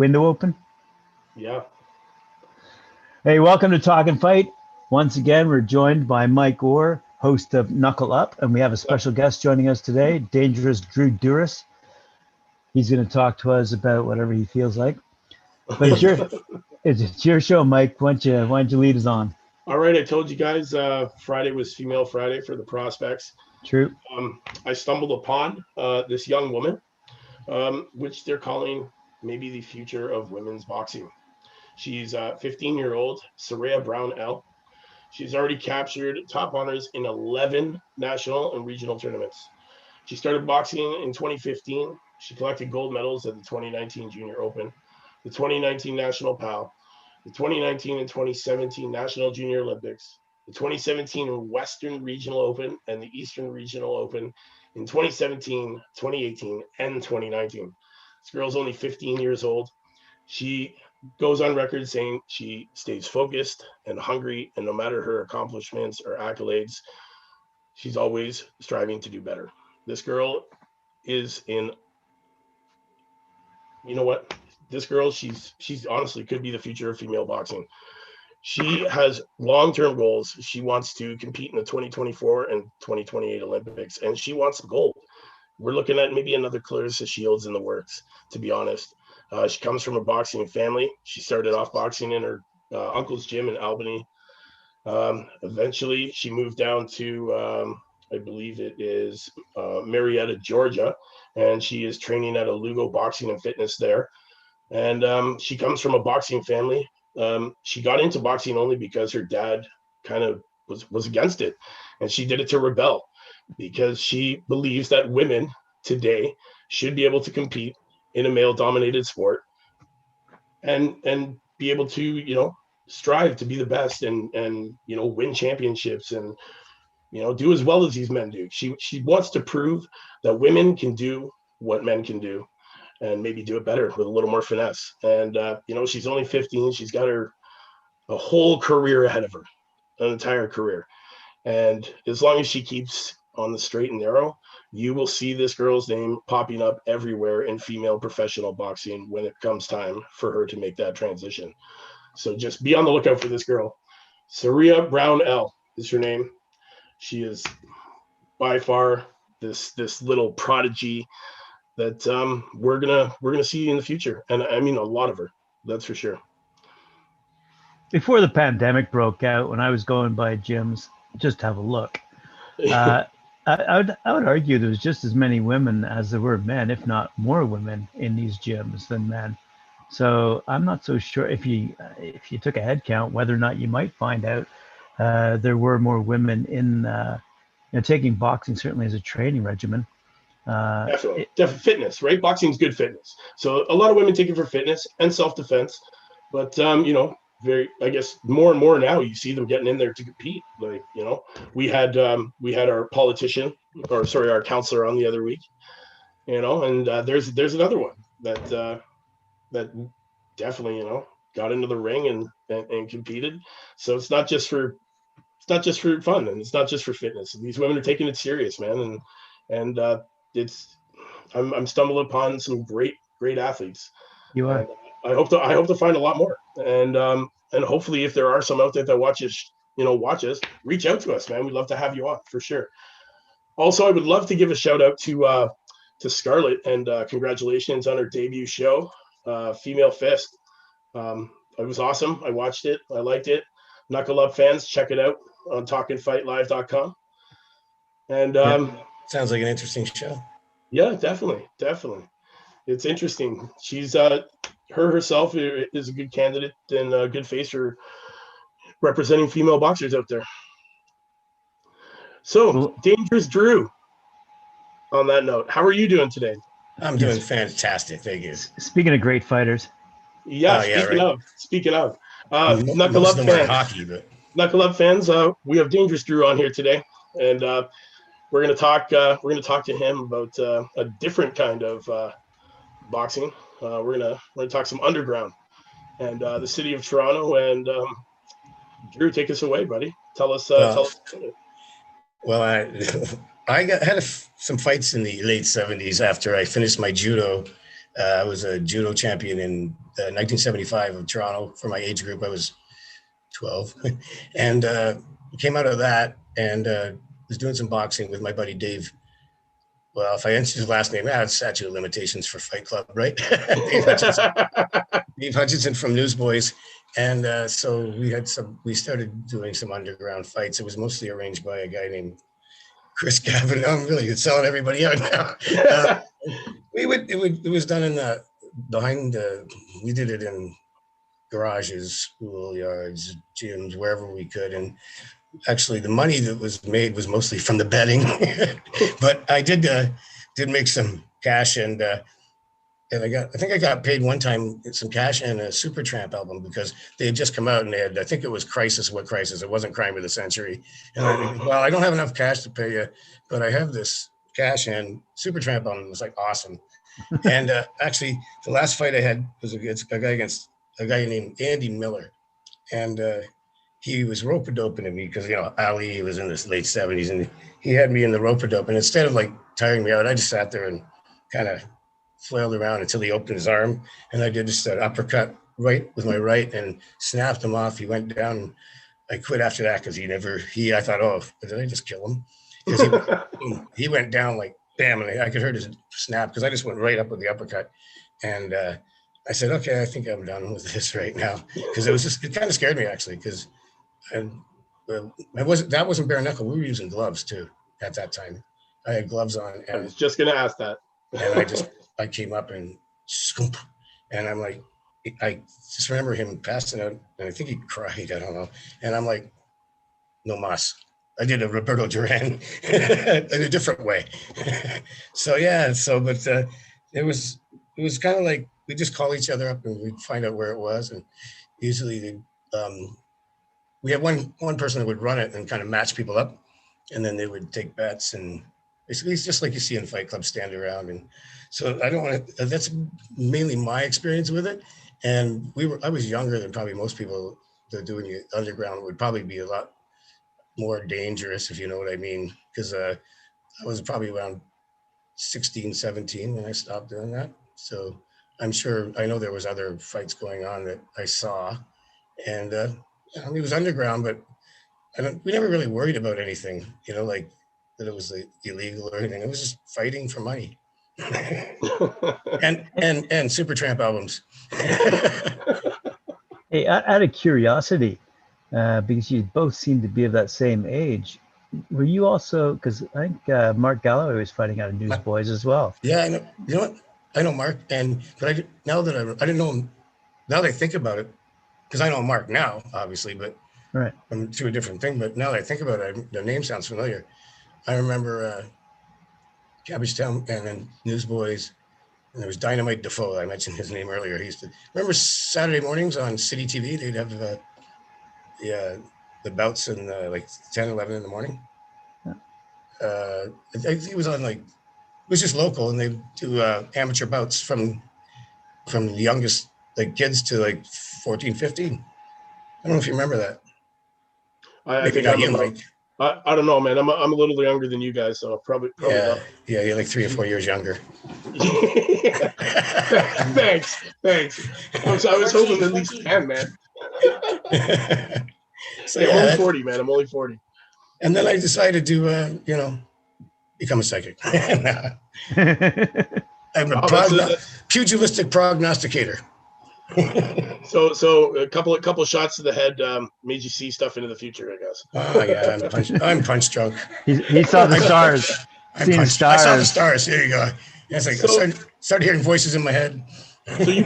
Window open? Yeah. Hey, welcome to Talk and Fight. Once again, we're joined by Mike Orr, host of Knuckle Up, and we have a special guest joining us today, Dangerous Douris. He's going to talk to us about whatever he feels like. But it's your show, Mike. Why don't you lead us on? All right. I told you guys Friday was Female Friday for the prospects. True. I stumbled upon this young woman, which they're calling maybe the future of women's boxing. She's 15-year-old Saraya Brown L. She's already captured top honors in 11 national and regional tournaments. She started boxing in 2015. She collected gold medals at the 2019 Junior Open, the 2019 National PAL, the 2019 and 2017 National Junior Olympics, the 2017 Western Regional Open, and the Eastern Regional Open in 2017, 2018, and 2019. This girl's only 15 years old. She goes on record saying she stays focused and hungry, and no matter her accomplishments or accolades, she's always striving to do better. This girl is in, you know what? This girl, she's honestly could be the future of female boxing. She has long-term goals. She wants to compete in the 2024 and 2028 Olympics, and she wants gold. We're looking at maybe another Clarissa Shields in the works, to be honest. She comes from a boxing family. She started off boxing in her uncle's gym in Albany. Eventually, she moved down to, I believe it is Marietta, Georgia, and she is training at a Lugo Boxing and Fitness there. And she comes from a boxing family. She got into boxing only because her dad kind of was against it, and she did it to rebel because she believes that women today should be able to compete in a male-dominated sport and be able to, you know, strive to be the best and you know, win championships and, you know, do as well as these men do. She wants to prove that women can do what men can do and maybe do it better with a little more finesse. And, you know, she's only 15. She's got a whole career ahead of her, an entire career. And as long as she keeps on the straight and narrow, you will see this girl's name popping up everywhere in female professional boxing when it comes time for her to make that transition. So just be on the lookout for this girl. Saraya Brown L is her name. She is by far this little prodigy that we're gonna see in the future, and I mean a lot of her. That's for sure. Before the pandemic broke out, when I was going by gyms just to have a look, I would argue there was just as many women as there were men, if not more women in these gyms than men. So I'm not so sure if you took a head count whether or not you might find out there were more women in taking boxing certainly as a training regimen. Definitely fitness, right? Boxing's good fitness. So a lot of women take it for fitness and self-defense, but you know, I guess more and more now you see them getting in there to compete. Like, you know, we had our politician, or sorry, our counselor on the other week, you know, and there's another one that definitely, you know, got into the ring and competed. So it's not just for fun, and it's not just for fitness. These women are taking it serious, man, and I'm stumbling upon some great athletes. You are. And I hope to find a lot more, and hopefully if there are some out there that watch us, reach out to us, man. We'd love to have you on for sure. Also, I would love to give a shout out to Scarlett, and congratulations on her debut show, Female Fist. It was awesome. I watched it. I liked it. Knuckle Up fans, check it out on talkinfightlive.com. And sounds like an interesting show. Yeah, definitely. It's interesting. She's herself is a good candidate and a good face for representing female boxers out there. So, Dangerous Drew, on that note, how are you doing today? I'm doing fantastic. Thank you. Speaking of great fighters. Yeah, speaking of. Knuckle Up fans. Hockey, but Knuckle Up fans, we have Dangerous Drew on here today, and we're gonna talk to him about a different kind of boxing. We're gonna talk some underground and the city of Toronto. And Drew, take us away, buddy. Tell us. Well, I had some fights in the late 70s after I finished my judo I was a judo champion in 1975 of Toronto for my age group. I was 12 and came out of that and was doing some boxing with my buddy Dave. Well, if I answer his last name, I had statute of limitations for Fight Club, right? Dave Hutchinson from Newsboys. And so we started doing some underground fights. It was mostly arranged by a guy named Chris Gavin. I'm really selling everybody out now. It was done in we did it in garages, schoolyards, gyms, wherever we could. And actually the money that was made was mostly from the betting, but I did make some cash and I think I got paid one time some cash and a Supertramp album because they had just come out and I think it was Crisis. What Crisis? It wasn't Crime of the Century. And I don't have enough cash to pay you, but I have this cash and Supertramp album. It was like awesome. And actually the last fight I had was against a guy named Andy Miller. And he was rope-a-doping to me because, Ali was in his late 70s and he had me in the rope-a-dope. And instead of like tiring me out, I just sat there and kind of flailed around until he opened his arm. And I did just an uppercut right with my right and snapped him off. He went down. I quit after that because I thought, oh, did I just kill him? Because he went down like, bam, and I could hear his snap because I just went right up with the uppercut. And I said, okay, I think I'm done with this right now. Because it kind of scared me actually because that wasn't bare knuckle. We were using gloves too at that time. I had gloves on. And I was just going to ask that. And I came up and scoop. And I'm like, I just remember him passing out and I think he cried, I don't know. And I'm like, no mas. I did a Roberto Duran in a different way. But it was kind of like, we just call each other up and we'd find out where it was. And usually we had one person that would run it and kind of match people up. And then they would take bets and basically it's just like you see in Fight Club, stand around. And so that's mainly my experience with it. And I was younger than probably most people that are doing it underground. Would probably be a lot more dangerous, if you know what I mean. Because I was probably around 16, 17 when I stopped doing that. So I know there was other fights going on that I saw. And it was underground, but we never really worried about anything, like that it was illegal or anything. It was just fighting for money. and Supertramp albums. Hey, out of curiosity, because you both seem to be of that same age, were you also, because I think Mark Galloway was fighting out of Newsboys as well. Yeah, I know. You know what? I know Mark, but now that I didn't know him, now that I think about it, because I know Mark now, obviously, but right. I'm through a different thing. But now that I think about it, the name sounds familiar. I remember Cabbagetown and then Newsboys, and there was Dynamite Defoe. I mentioned his name earlier. Remember Saturday mornings on City TV, they'd have the bouts in like 10, 11 in the morning. He was on it was just local, and they do amateur bouts from the youngest kids to 14, 15. I don't know if you remember that. Maybe not you, Mike. I don't know, man. I'm a little younger than you guys, so probably not. Yeah, you're like 3 or 4 years younger. Thanks. I was hoping at least 10, man. I'm only 40, man. I'm only 40. And then I decided to, become a psychic. I'm a pugilistic prognosticator. So a couple shots to the head made you see stuff into the future, I guess. Oh yeah, I'm punch drunk. He saw the stars. I saw the stars. There you go. Yes, I started hearing voices in my head. You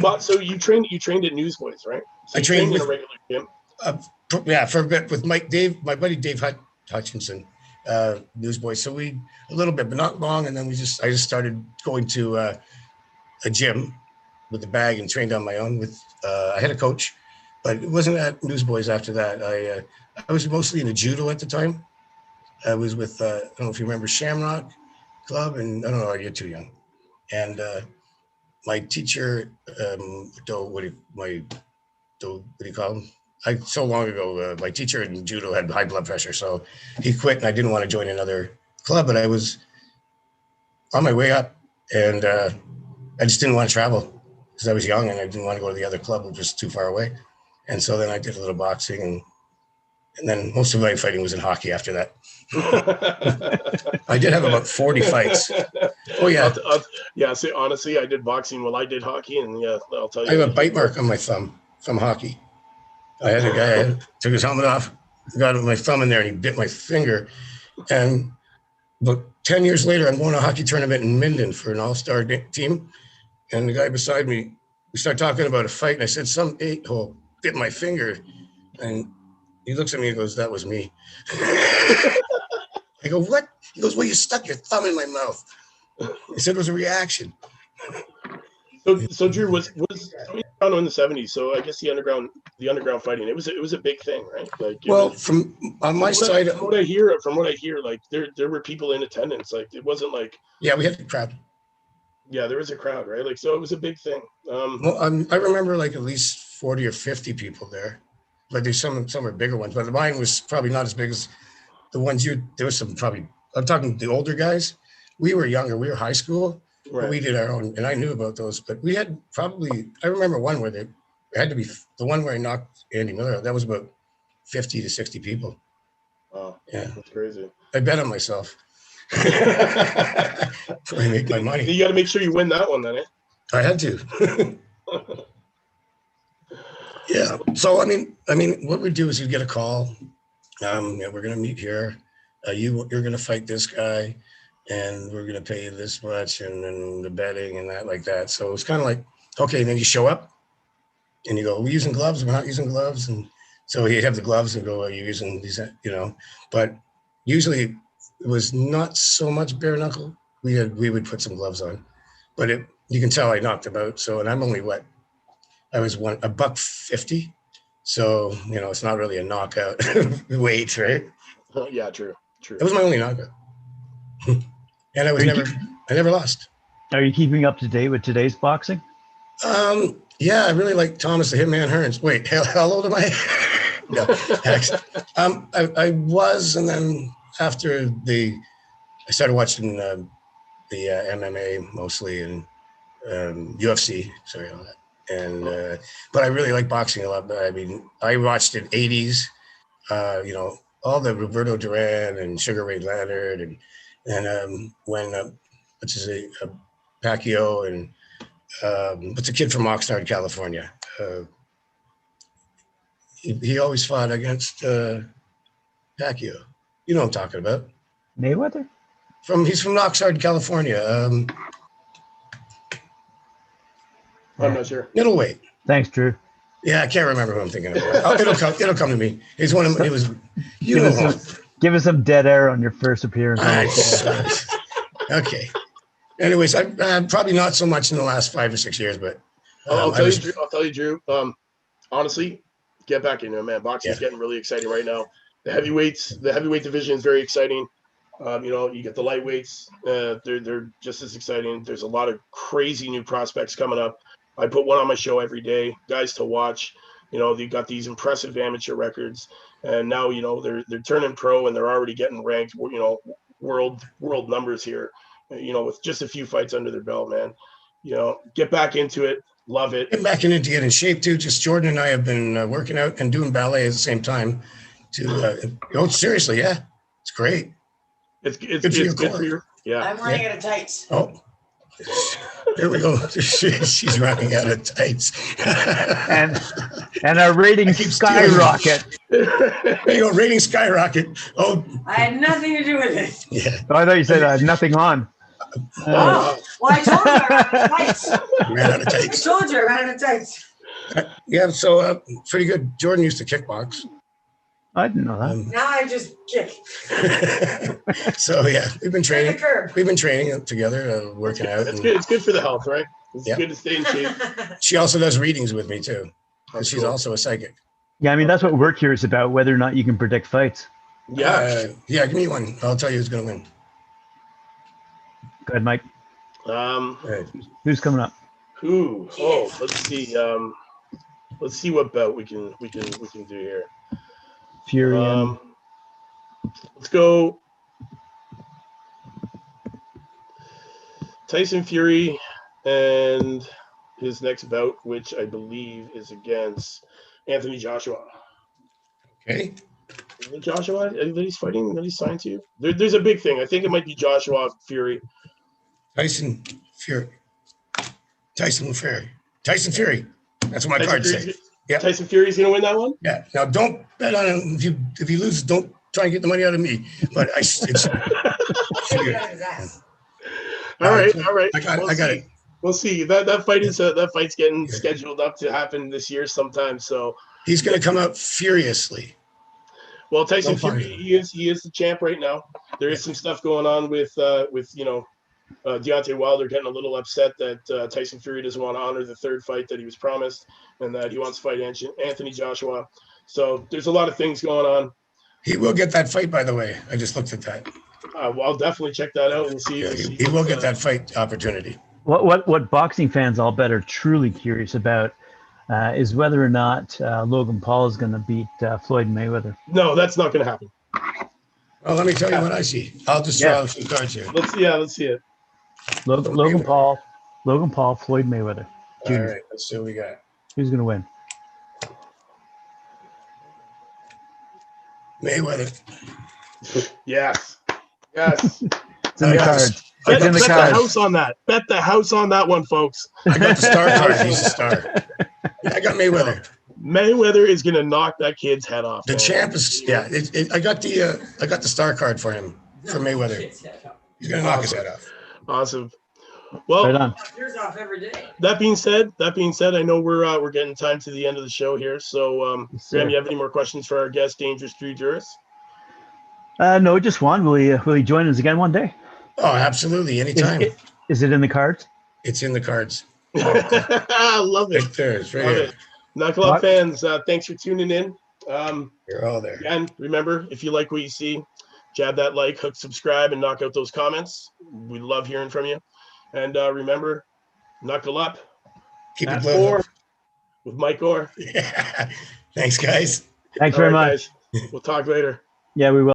trained at Newsboys, right? So I trained in a regular gym. For a bit with my buddy Dave Hutchinson, Newsboys. So a little bit, but not long. And then I just started going to a gym with the bag and trained on my own with I had a coach, but it wasn't at Newsboys after that. I was mostly into judo at the time. I was with I don't know if you remember Shamrock Club, and I don't know, you're too young. And my teacher, what do you call him? So long ago, my teacher in judo had high blood pressure, so he quit, and I didn't want to join another club, but I was on my way up, and I just didn't want to travel because I was young and I didn't want to go to the other club, which was too far away. And so then I did a little boxing, and then most of my fighting was in hockey after that. I did have about 40 fights. Oh yeah. Yeah. See, honestly, I did boxing while I did hockey, and yeah, I'll tell you. I have a bite mark on my thumb from hockey. I had a guy took his helmet off, got my thumb in there, and he bit my finger. And about 10 years later, I'm going to a hockey tournament in Minden for an all-star team. And the guy beside me, we start talking about a fight, and I said, some 8-hole bit my finger. And he looks at me and goes, that was me. I go, what? He goes, well, you stuck your thumb in my mouth. He said it was a reaction. So Drew was around in the 70s. So I guess the underground fighting, it was a big thing, right? Like, well, from on my side, from what I hear, like there were people in attendance. Like, it wasn't like, yeah, we had a crowd. Yeah, there was a crowd, right? Like, so it was a big thing. Well, I remember like at least 40 or 50 people there. Like there's some were bigger ones, but mine was probably not as big as the ones there was some probably, I'm talking the older guys. We were younger, we were high school. Right. We did our own, and I knew about those, but we had probably, I remember one where there had to be, the one where I knocked Andy Miller, that was about 50 to 60 people. Wow. Yeah. That's crazy. I bet on myself. I make my money. You got to make sure you win that one then, eh? I had to. Yeah. So, I mean, what we do is you get a call. Yeah, we're going to meet here. You're going to fight this guy, and we're going to pay you this much, and then the betting and that, like that. So it's kind of like, okay, and then you show up and you go, we're using gloves, we're not using gloves. And so you have the gloves and go, are you using these, but usually it was not so much bare knuckle. We would put some gloves on, but you can tell I knocked him out. So, and I'm only I was $150. So, it's not really a knockout weight, right? Yeah, true. It was my only knockout. And I never lost. Are you keeping up to date with today's boxing? Yeah, I really like Thomas the Hitman Hearns. Wait, how old am I? No, I was, and then after I started watching the MMA mostly, and UFC, sorry, all that. And but I really like boxing a lot. But I mean, I watched in '80s, all the Roberto Duran and Sugar Ray Leonard, and when Pacquiao and what's a kid from Oxnard, California. He always fought against Pacquiao. You know what I'm talking about. Mayweather? He's from Oxnard, California. I'm not sure. Middleweight. Thanks, Drew. Yeah, I can't remember who I'm thinking of. It'll come to me. He's one of them. It was give us some dead air on your first appearance. Okay. Anyways, I'm probably not so much in the last 5 or 6 years, but I'll tell you, Drew. Honestly, get back in there, man. Boxing is getting really exciting right now. The heavyweight division is very exciting. You get the lightweights. They're just as exciting. There's a lot of crazy new prospects coming up. I put one on my show every day, guys to watch. They've got these impressive amateur records, and now they're turning pro, and they're already getting ranked. World numbers here. With just a few fights under their belt, man. Get back into it. Love it. Get back into get in shape too. Just Jordan and I have been working out and doing ballet at the same time. Seriously, yeah, it's great. It's good for your. Yeah. I'm running out of tights. Oh, there we go. She's running out of tights. and our ratings skyrocket. There you go, ratings skyrocket. Oh, I had nothing to do with it. Yeah. Oh, I thought you said I had nothing on. Well, I told you I ran out of tights. Ran out of tights. I told you I ran out of tights. Yeah, so pretty good. Jordan used to kickbox. I didn't know that. Now I just kick. So yeah, we've been training. The curb. We've been training together, working out. It's good. It's good for the health, right? It's good to stay in shape. She also does readings with me too, because she's also a psychic. Yeah, I mean that's what work here is about. Whether or not you can predict fights. Yeah. Yeah. Give me one. I'll tell you who's going to win. Go ahead, Mike. Who's coming up? Who? Oh, let's see. Let's see what bout we can do here. Fury. Let's go. Tyson Fury and his next bout, which I believe is against Anthony Joshua. Okay. Is it Joshua that he's fighting, that he's signed to? There's a big thing. I think it might be Joshua Fury. Tyson Fury. Tyson Fury. That's what my card says. Yeah. Tyson Fury's going to win that one? Yeah. Now, don't bet on him. If you lose, don't try and get the money out of me. But it's all right. I got it. We'll see. That fight's getting scheduled up to happen this year sometime. So he's going to come out furiously. Well, Tyson Fury, he is the champ right now. There is some stuff going on with Deontay Wilder getting a little upset that Tyson Fury doesn't want to honor the third fight that he was promised, and that he wants to fight Anthony Joshua. So there's a lot of things going on. He will get that fight, by the way. I just looked at that. Well, I'll definitely check that out and see. He will get that fight opportunity. What boxing fans all bet are truly curious about is whether or not Logan Paul is going to beat Floyd Mayweather. No, that's not going to happen. Well, let me tell you what I see. I'll just draw some cards here. Let's see it. Logan Paul, Floyd Mayweather. All right, let's see what we got. Who's going to win? Mayweather. Yes. It's in the cards. Bet It's in the the cards. house on that. Bet the house on that one, folks. I got the star card. He's a star. I got Mayweather. Mayweather is going to knock that kid's head off. The champ is I got the star card for him for Mayweather. He's going to knock his head off. Awesome. Well, Right on. Yours off every day. that being said, I know we're getting time to the end of the show here. So, Graham, you have any more questions for our guest, Dangerous Drew Douris? No, just one. Will he join us again one day? Oh, absolutely. Anytime. Is it in the cards? It's in the cards. I love it. Right there. It's right Love here. it. Knuckle Up fans, thanks for tuning in. You're all there. Again, remember, if you like what you see, jab that like, hook, subscribe, and knock out those comments. We love hearing from you. And remember, Knuckle Up. Keep it at blowing. 4 with Mike Orr. Yeah. Thanks, guys. Thanks All very right, much. guys. We'll talk later. Yeah, we will.